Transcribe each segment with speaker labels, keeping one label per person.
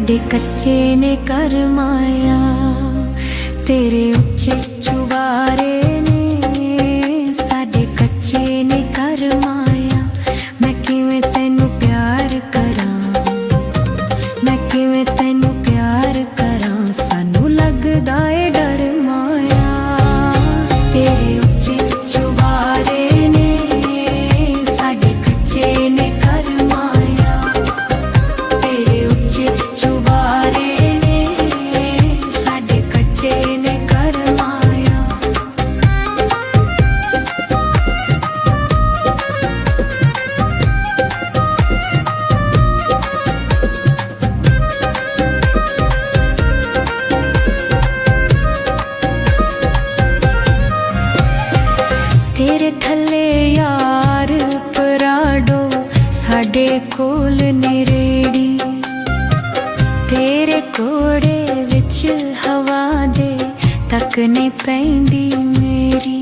Speaker 1: साडे कच्चे ने कर माया, तेरे उच्चे चुबारे ने साडे कच्चे ने कर माया। मैं किवें तैनू प्यार करां, मैं किवें तैनू प्यार करां, सानू लगदा ए डर माया। तेरे उच्चे चुबारे ने साडे कच्चे ने कर माया, तेरे उच्चे चुबारे ने साडे कच्चे ने कर माया। तेरे थल्ले यार पराडो, साडे कोल नेरेड़ी, तेरे कोड़े विच हवा दे तक ने पैंदी मेरी।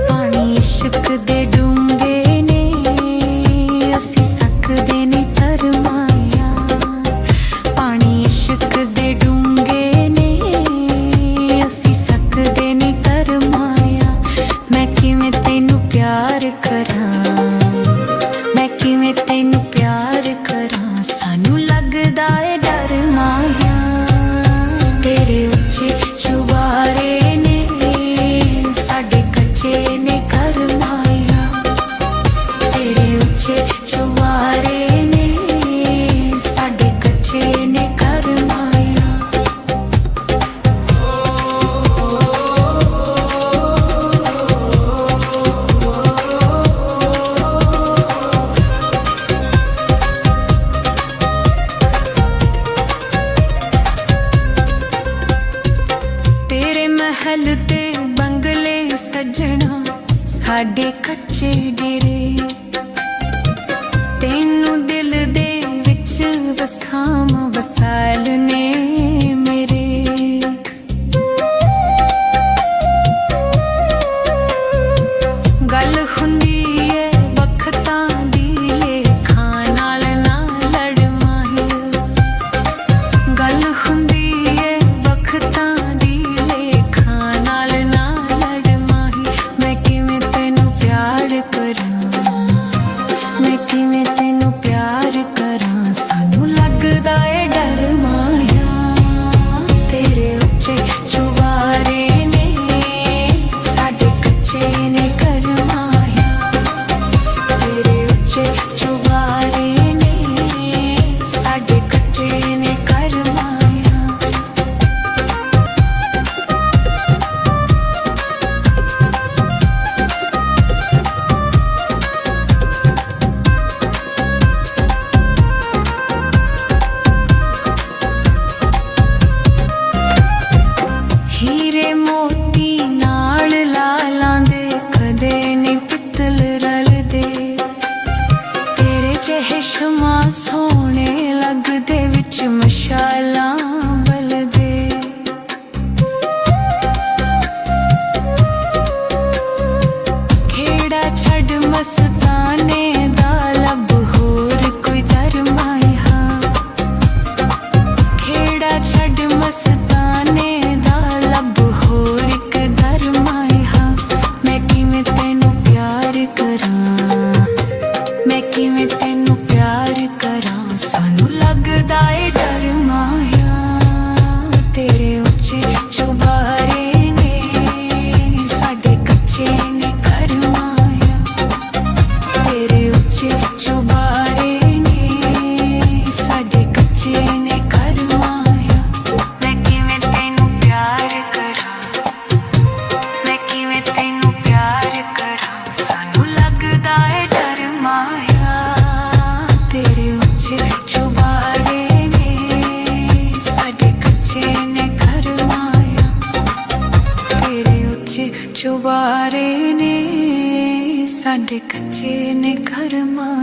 Speaker 1: पानी इश्क दे डूंगे ने असी सकदे नी तर माया, पानी इश्क दे डूंगे ने असी सकदे नी तर माया। मैं किवें तैनू प्यार करां, मैं किवें तैनू प्यार करां, सानू लगदा ए डर माया। तेरे उच्चे चुबारे ने साडे कच्चे ने कर माया, तेरे उच्चे चुबारे ने साडे कच्चे ने कर माया। तेरे महल ते बंगले सजना साडे कच्चे डेरे, तैनू दिल दे विच वसाम वसाल ने मेरे। गल हुंदी ऐ बखतां दी लेखां नाल ना लड़ माहिर, गल हुंदी ऐ बखतां दी लेखां नाल ना लड़ माहिर। मैं किवें तैनू प्यार करां, मैं किवें तैनू प्यार करां, सानू लगदा ए डर माया। तेरे उच्चे चुबारे ने साडे कच्चे ने कर माया, तेरे उच्चे चुबारे ने साडे कच्चे ने कर माया। हीरे मोती नाल लालां दे कदे नी पित्तल रलदे, तेरे चेहशमा सोहणे लगदे विच मशालां बलदे। खेड़ा छड़ मस्ताने दा लब होर कोई दर माया, खेड़ा छड़ मस्ताने दा लब होर इक दर माया। मैं किवें तैनू प्यार करां, मैं किवें तैनू प्यार करां, सानू लगदा ए डर माया। तेरे उच्चे चुबारे ने साडे कच्चे ने कर माया, तेरे उच्चे चुबारे ने साडे कच्चे ने कर माया। मैं किवें तैनू प्यार करां, मैं किवें तैनू प्यार करां, सानू लगदा ए डर माया। तेरे उच्चे चुबारे ने साडे कच्चे ने कर माया, तेरे उच्चे चुबारे ने साडे कच्चे ने कर माया।